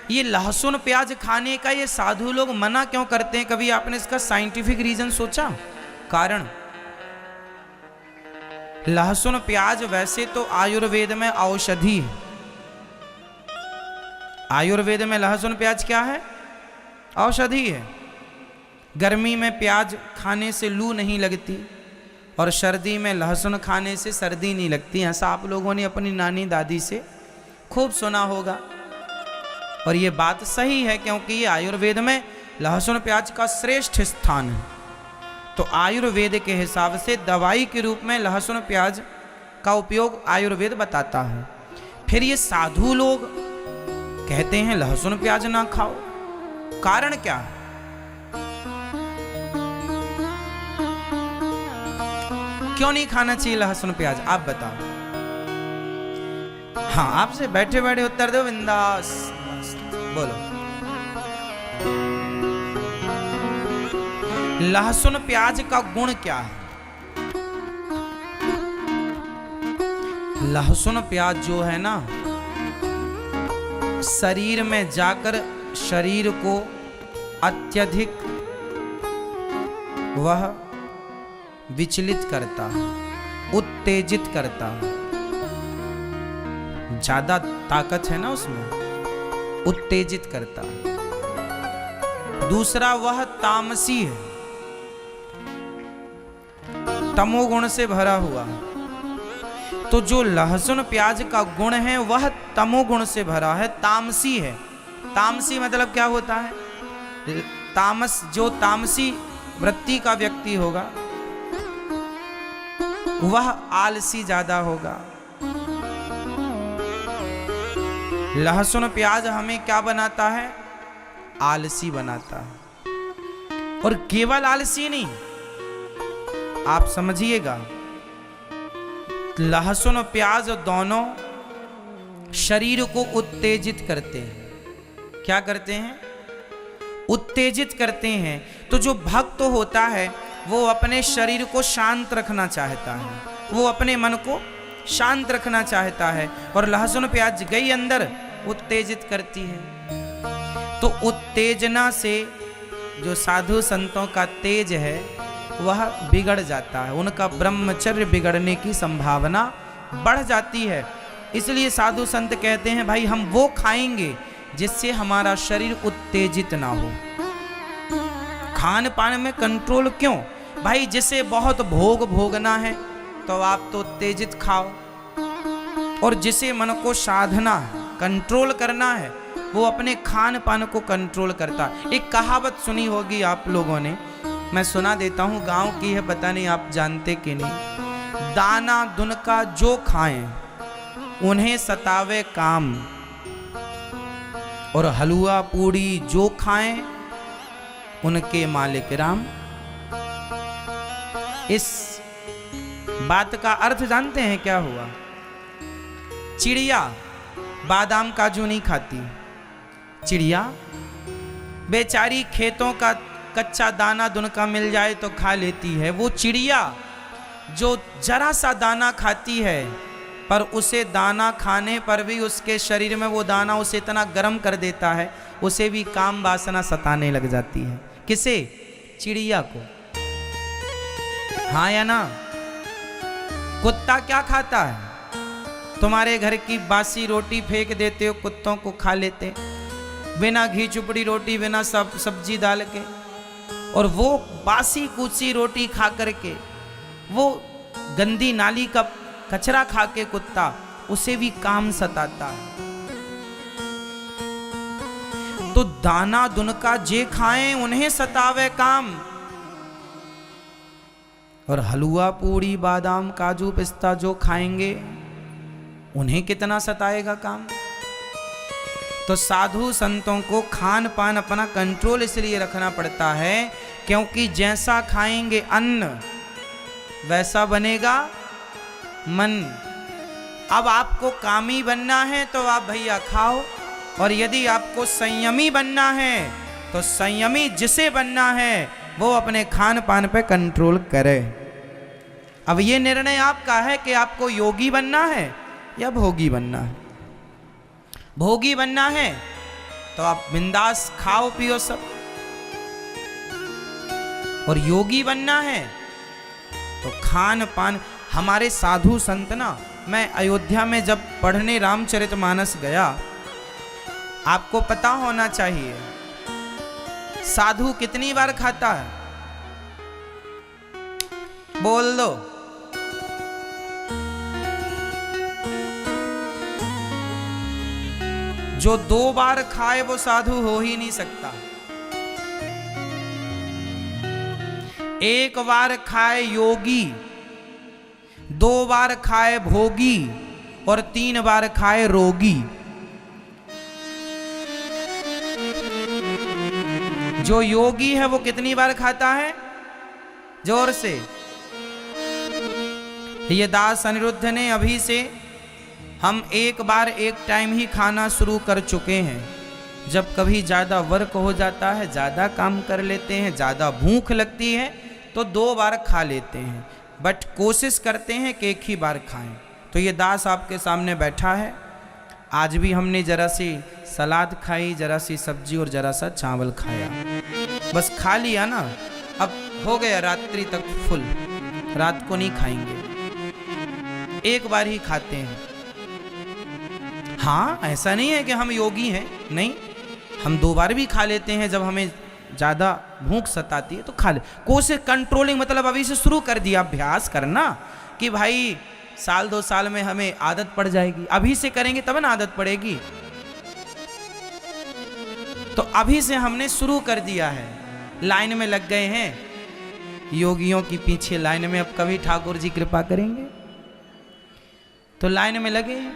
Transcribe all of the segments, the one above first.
ये लहसुन प्याज खाने का ये साधु लोग मना क्यों करते हैं? कभी आपने इसका साइंटिफिक रीजन सोचा? कारण, लहसुन प्याज वैसे तो आयुर्वेद में औषधि है। आयुर्वेद में लहसुन प्याज क्या है? औषधि है। गर्मी में प्याज खाने से लू नहीं लगती और सर्दी में लहसुन खाने से सर्दी नहीं लगती। ऐसा आप लोगों ने अपनी नानी दादी से खूब सुना होगा और ये बात सही है, क्योंकि ये आयुर्वेद में लहसुन प्याज का श्रेष्ठ स्थान है। तो आयुर्वेद के हिसाब से दवाई के रूप में लहसुन प्याज का उपयोग आयुर्वेद बताता है। फिर ये साधु लोग कहते हैं लहसुन प्याज ना खाओ, कारण क्या है? क्यों नहीं खाना चाहिए लहसुन प्याज, आप बताओ। हाँ, आपसे बैठे बैठे उत्तर दो, बिंदास बोलो। लहसुन प्याज का गुण क्या है? लहसुन प्याज जो है ना, शरीर में जाकर शरीर को अत्यधिक वह विचलित करता है, उत्तेजित करता है। ज्यादा ताकत है ना उसमें, उत्तेजित करता है। दूसरा, वह तामसी है, तमोगुण से भरा हुआ है। तो जो लहसुन प्याज का गुण है वह तमोगुण से भरा है, तामसी है। तामसी मतलब क्या होता है? तामस, जो तामसी वृत्ति का व्यक्ति होगा वह आलसी ज्यादा होगा। लहसुन प्याज हमें क्या बनाता है? आलसी बनाता है। और केवल आलसी नहीं, आप समझिएगा, लहसुन प्याज दोनों शरीर को उत्तेजित करते हैं। क्या करते हैं? उत्तेजित करते हैं। तो जो भक्त होता है वो अपने शरीर को शांत रखना चाहता है, वो अपने मन को शांत रखना चाहता है, और लहसुन प्याज गई अंदर उत्तेजित करती है। तो उत्तेजना से जो साधु संतों का तेज है वह बिगड़ जाता है, उनका ब्रह्मचर्य बिगड़ने की संभावना बढ़ जाती है। इसलिए साधु संत कहते हैं भाई हम वो खाएंगे जिससे हमारा शरीर उत्तेजित ना हो। खान पान में कंट्रोल क्यों? भाई जिसे बहुत भोग भोगना है तो आप तो उत्तेजित खाओ, और जिसे मन को साधना है, कंट्रोल करना है, वो अपने खान पान को कंट्रोल करता है। एक कहावत सुनी होगी आप लोगों ने, मैं सुना देता हूँ, गांव की है, पता नहीं आप जानते कि नहीं। दाना दुनका जो खाएं उन्हें सतावे काम, और हलवा पूड़ी जो खाएं उनके मालिक राम। इस बात का अर्थ जानते हैं क्या हुआ? चिड़िया बादाम काजू नहीं खाती, चिड़िया बेचारी खेतों का कच्चा दाना दुनका मिल जाए तो खा लेती है। वो चिड़िया जो जरा सा दाना खाती है, पर उसे दाना खाने पर भी उसके शरीर में वो दाना उसे इतना गर्म कर देता है, उसे भी काम वासना सताने लग जाती है। किसे? चिड़िया को। हाँ या ना? कुत्ता क्या खाता है? तुम्हारे घर की बासी रोटी फेंक देते हो, कुत्तों को खा लेते, बिना घी चुपड़ी रोटी, बिना सब्जी डाल के, और वो बासी कूची रोटी खा करके, वो गंदी नाली का कचरा खा के कुत्ता, उसे भी काम सताता है। तो दाना दुनका जे खाएं उन्हें सतावे काम, और हलवा पूड़ी बादाम काजू पिस्ता जो खाएंगे उन्हें कितना सताएगा काम। तो साधु संतों को खान पान अपना कंट्रोल इसलिए रखना पड़ता है क्योंकि जैसा खाएंगे अन्न वैसा बनेगा मन। अब आपको कामी बनना है तो आप भैया खाओ, और यदि आपको संयमी बनना है तो संयमी जिसे बनना है वो अपने खान पान पे कंट्रोल करे। अब ये निर्णय आपका है कि आपको योगी बनना है या भोगी बनना है। भोगी बनना है तो आप बिंदास खाओ पियो सब। और योगी बनना है तो खान पान। हमारे साधु संत ना, मैं अयोध्या में जब पढ़ने रामचरितमानस गया, आपको पता होना चाहिए साधु कितनी बार खाता है, बोल दो। जो 2 बार खाए वो साधु हो ही नहीं सकता। 1 बार खाए योगी, 2 बार खाए भोगी और 3 बार खाए रोगी। जो योगी है वो कितनी बार खाता है? जोर से। ये दास अनिरुद्ध ने अभी से, हम 1 बार 1 टाइम ही खाना शुरू कर चुके हैं। जब कभी ज़्यादा वर्क हो जाता है, ज़्यादा काम कर लेते हैं, ज़्यादा भूख लगती है तो 2 बार खा लेते हैं, बट कोशिश करते हैं कि 1 ही बार खाएं। तो ये दास आपके सामने बैठा है। आज भी हमने जरा सी सलाद खाई, जरा सी सब्जी और जरा सा चावल खाया, बस खा लिया ना। अब हो गया रात्रि तक फुल, रात को नहीं खाएंगे, 1 बार ही खाते हैं। हाँ, ऐसा नहीं है कि हम योगी हैं, नहीं, हम 2 बार भी खा लेते हैं। जब हमें ज़्यादा भूख सताती है तो खा ले। कोशिश कंट्रोलिंग, मतलब अभी से शुरू कर दिया अभ्यास करना कि भाई 1-2 साल में हमें आदत पड़ जाएगी। अभी से करेंगे तब ना आदत पड़ेगी। तो अभी से हमने शुरू कर दिया है। लाइन में लग गए हैं योगियों की पीछे लाइन में। अब कभी ठाकुर जी कृपा करेंगे तो लाइन में लगे हैं।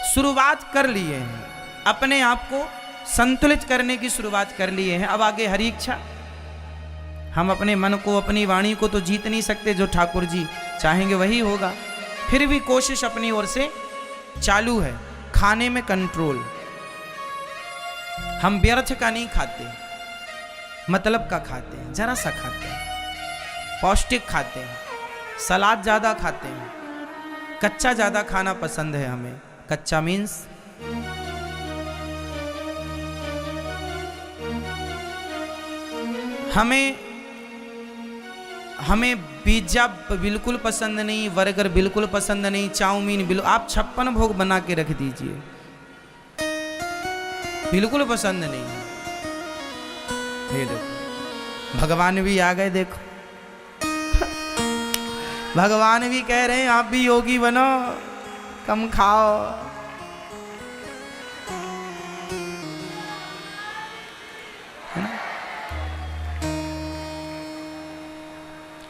शुरुआत कर लिए हैं, अपने आप को संतुलित करने की शुरुआत कर लिए हैं। अब आगे हरी इच्छा। हम अपने मन को, अपनी वाणी को तो जीत नहीं सकते, जो ठाकुर जी चाहेंगे वही होगा। फिर भी कोशिश अपनी ओर से चालू है। खाने में कंट्रोल। हम व्यर्थ का नहीं खाते, मतलब का खाते हैं, जरा सा खाते हैं, पौष्टिक खाते हैं, सलाद ज्यादा खाते हैं, कच्चा ज्यादा खाना पसंद है हमें। कच्चा मीन्स हमें पिज्जा बिल्कुल पसंद नहीं, बर्गर बिल्कुल पसंद नहीं, चाउमीन बिल्कुल। आप 56 भोग बना के रख दीजिए, बिल्कुल पसंद नहीं। ये देखो भगवान भी आ गए, देखो भगवान भी कह रहे हैं आप भी योगी बनो, कम खाओ।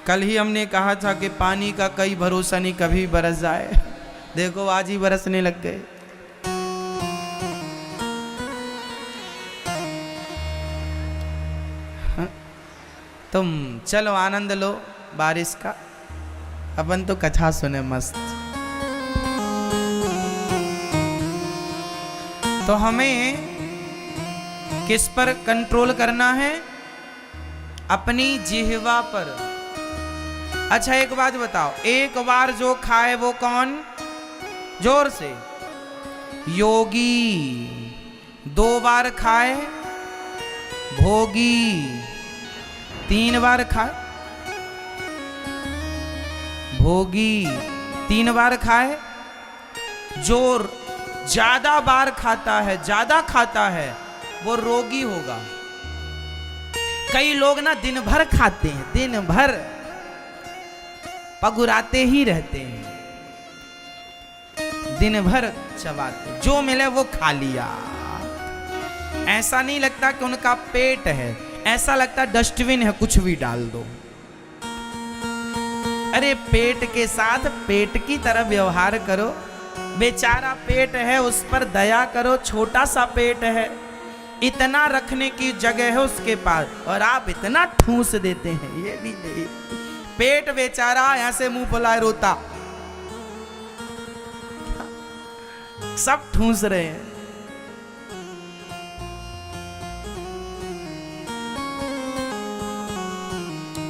कल ही हमने कहा था कि पानी का कई भरोसा नहीं, कभी बरस जाए। देखो आज ही बरसने लग गए। तुम चलो आनंद लो बारिश का, अपन तो कथा सुने मस्त। तो हमें किस पर कंट्रोल करना है? अपनी जिह्वा पर। अच्छा एक बात बताओ, 1 बार जो खाए वो कौन? जोर से। योगी। 2 बार खाए भोगी। 3 बार खाए भोगी। 3 बार खाए। जो ज्यादा बार खाता है, ज्यादा खाता है, वो रोगी होगा। कई लोग ना दिन भर खाते हैं, दिन भर पगुराते ही रहते हैं, दिन भर चबाते, जो मिले वो खा लिया। ऐसा नहीं लगता कि उनका पेट है, ऐसा लगता डस्टबिन है, कुछ भी डाल दो। अरे पेट के साथ पेट की तरह व्यवहार करो। बेचारा पेट है, उस पर दया करो। छोटा सा पेट है, इतना रखने की जगह है उसके पास, और आप इतना ठूस देते हैं। ये भी नहीं, पेट बेचारा ऐसे मुंह फुलाए रोता, सब ठूस रहे हैं।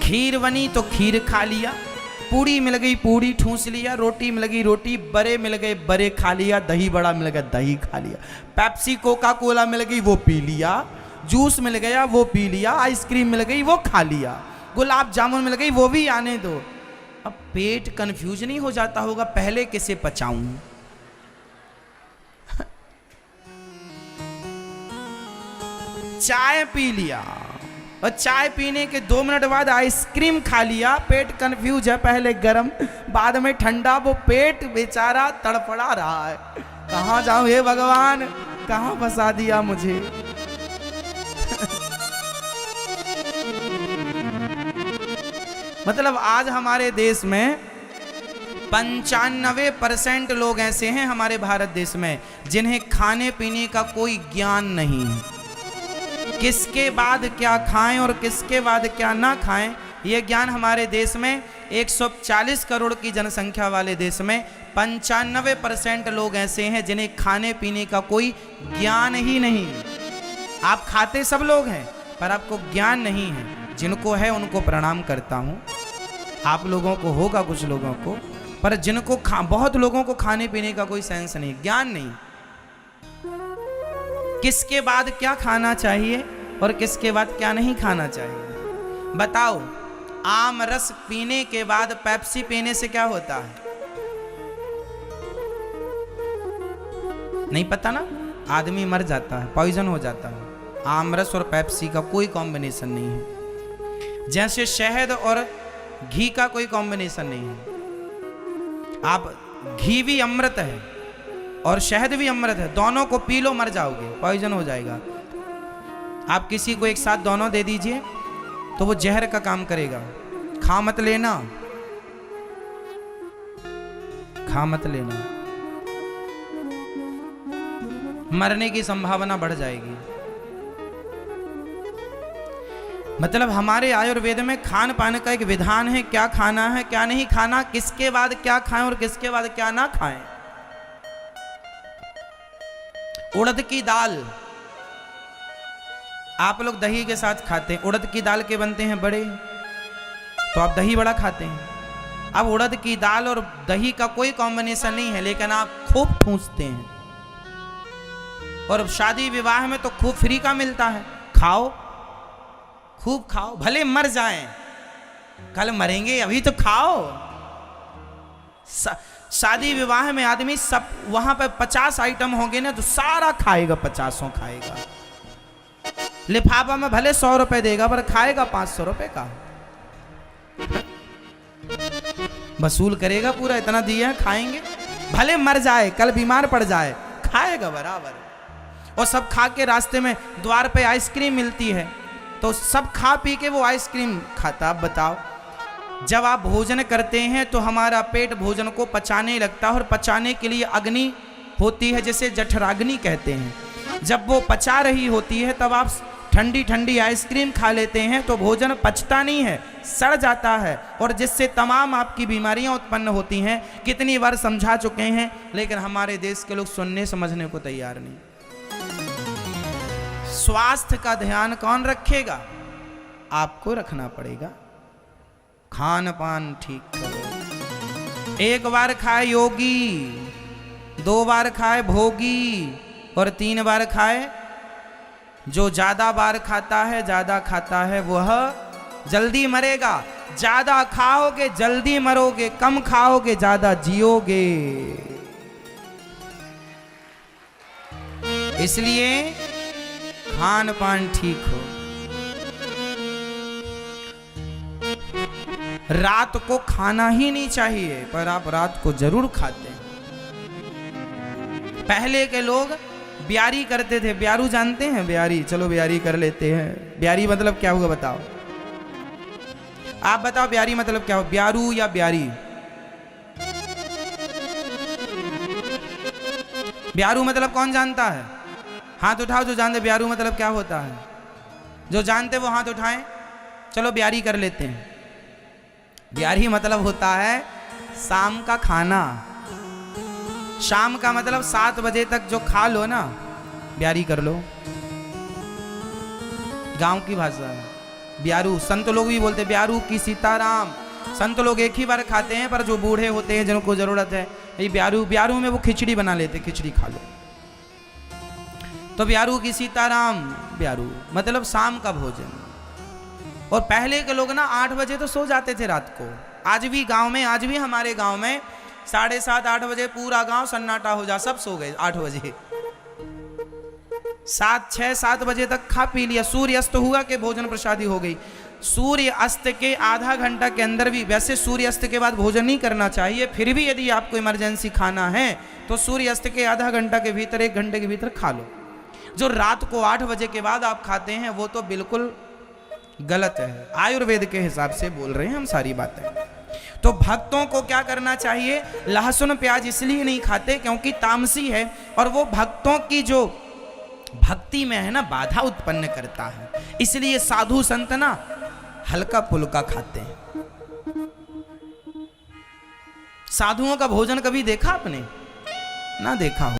खीर बनी तो खीर खा लिया, पूड़ी मिल गई पूड़ी ठूस लिया, रोटी मिल गई रोटी, बड़े मिल गए बड़े खा लिया, दही बड़ा मिल गया दही खा लिया, पेप्सी कोका कोला मिल गई वो पी लिया, जूस मिल गया वो पी लिया, आइसक्रीम मिल गई वो खा लिया, गुलाब जामुन मिल गई वो भी आने दो। अब पेट कंफ्यूज नहीं हो जाता होगा पहले किसे पचाऊं? चाय पी लिया और चाय पीने के 2 मिनट बाद आइसक्रीम खा लिया, पेट कंफ्यूज है, पहले गर्म बाद में ठंडा, वो पेट बेचारा तड़पड़ा रहा है, कहां जाऊं हे भगवान, कहां फंसा दिया मुझे। मतलब आज हमारे देश में 95% लोग ऐसे हैं हमारे भारत देश में जिन्हें खाने पीने का कोई ज्ञान नहीं है। किसके बाद क्या खाएं और किसके बाद क्या ना खाएं, यह ज्ञान हमारे देश में 140 करोड़ की जनसंख्या वाले देश में 95% लोग ऐसे हैं जिन्हें खाने पीने का कोई ज्ञान ही नहीं। आप खाते सब लोग हैं पर आपको ज्ञान नहीं है। जिनको है उनको प्रणाम करता हूं, आप लोगों को होगा कुछ लोगों को, पर जिनको बहुत लोगों को खाने पीने का कोई सेंस नहीं, ज्ञान नहीं। किसके बाद क्या खाना चाहिए और किसके बाद क्या नहीं खाना चाहिए बताओ। आम रस पीने के बाद पेप्सी पीने से क्या होता है? नहीं पता ना, आदमी मर जाता है, पॉइजन हो जाता है। आम रस और पेप्सी का कोई कॉम्बिनेशन नहीं है, जैसे शहद और घी का कोई कॉम्बिनेशन नहीं है। आप घी भी अमृत है और शहद भी अमृत है, दोनों को पी लो मर जाओगे, पॉइजन हो जाएगा। आप किसी को एक साथ दोनों दे दीजिए तो वो जहर का काम करेगा। खा मत लेना, खा मत लेना, मरने की संभावना बढ़ जाएगी। मतलब हमारे आयुर्वेद में खान पान का एक विधान है, क्या खाना है क्या नहीं खाना, किसके बाद क्या खाएं और किसके बाद क्या ना खाएं। उड़द की दाल आप लोग दही के साथ खाते हैं, उड़द की दाल के बनते हैं बड़े, तो आप दही बड़ा खाते हैं। अब उड़द की दाल और दही का कोई कॉम्बिनेशन नहीं है, लेकिन आप खूब ठूंसते हैं। और शादी विवाह में तो खूब फ्री का मिलता है, खाओ खूब खाओ, भले मर जाएं, कल मरेंगे अभी तो खाओ। शादी विवाह में आदमी सब वहां पर 50 आइटम होंगे ना तो सारा खाएगा, 50 खाएगा। लिफाफा में भले 100 रुपए देगा पर खाएगा 500 रुपए का, वसूल करेगा पूरा, इतना दिया खाएंगे, भले मर जाए कल बीमार पड़ जाए खाएगा बराबर। और सब खा के रास्ते में द्वार पे आइसक्रीम मिलती है तो सब खा पी के वो आइसक्रीम खाता। अब बताओ, जब आप भोजन करते हैं तो हमारा पेट भोजन को पचाने लगता है और पचाने के लिए अग्नि होती है जिसे जठराग्नि कहते हैं। जब वो पचा रही होती है तब आप ठंडी ठंडी आइसक्रीम खा लेते हैं तो भोजन पचता नहीं है, सड़ जाता है और जिससे तमाम आपकी बीमारियां उत्पन्न होती हैं। कितनी बार समझा चुके हैं, लेकिन हमारे देश के लोग सुनने समझने को तैयार नहीं। स्वास्थ्य का ध्यान कौन रखेगा? आपको रखना पड़ेगा। खान पान ठीक करो। 1 बार खाए योगी, 2 बार खाए भोगी और 3 बार खाए जो ज्यादा बार खाता है वह जल्दी मरेगा। ज्यादा खाओगे जल्दी मरोगे, कम खाओगे ज्यादा जियोगे। इसलिए खान पान ठीक हो। रात को खाना ही नहीं चाहिए पर आप रात को जरूर खाते हैं। पहले के लोग ब्यारी करते थे, ब्यारू जानते हैं? ब्यारी, चलो ब्यारी कर लेते हैं। ब्यारी मतलब क्या होगा बताओ? आप बताओ ब्यारी मतलब क्या हो? ब्यारू या ब्यारी? ब्यारू मतलब कौन जानता है? हाथ उठाओ जो जानते ब्यारू मतलब क्या होता है। जो जानते वो हाथ उठाएं। चलो ब्यारी कर लेते हैं। ब्यारी मतलब होता है शाम का खाना। शाम का मतलब 7 बजे तक जो खा लो ना, ब्यारी कर लो। गांव की भाषा है ब्यारू। संत लोग भी बोलते ब्यारू की सीताराम, संत लोग एक ही बार खाते हैं, पर जो बूढ़े होते हैं जिनको जरूरत है, ये ब्यारू में वो खिचड़ी बना लेते, खिचड़ी खा लो। तो ब्यारू की सीताराम, ब्यारू मतलब शाम का भोजन। और पहले के लोग ना 8 बजे तो सो जाते थे रात को। आज भी गांव में, आज भी हमारे गांव में 7:30 8 बजे पूरा गांव सन्नाटा हो जा, सब सो गए 8 बजे। 6-7 बजे तक खा पी लिया, सूर्य अस्त हुआ कि भोजन प्रसादी हो गई। सूर्य अस्त के आधा घंटा के अंदर भी, वैसे सूर्य अस्त के बाद भोजन नहीं करना चाहिए, फिर भी यदि आपको इमरजेंसी खाना है तो सूर्य अस्त के आधा घंटा के भीतर, 1 घंटे के भीतर खा लो। जो रात को 8 बजे के बाद आप खाते हैं वो तो बिल्कुल गलत है। आयुर्वेद के हिसाब से बोल रहे हैं हम सारी बातें। तो भक्तों को क्या करना चाहिए? लहसुन प्याज इसलिए नहीं खाते क्योंकि तामसी है, और वो भक्तों की जो भक्ति में है ना बाधा उत्पन्न करता है। इसलिए साधु संत ना हल्का फुल्का खाते हैं। साधुओं का भोजन कभी देखा आपने? ना देखा हो।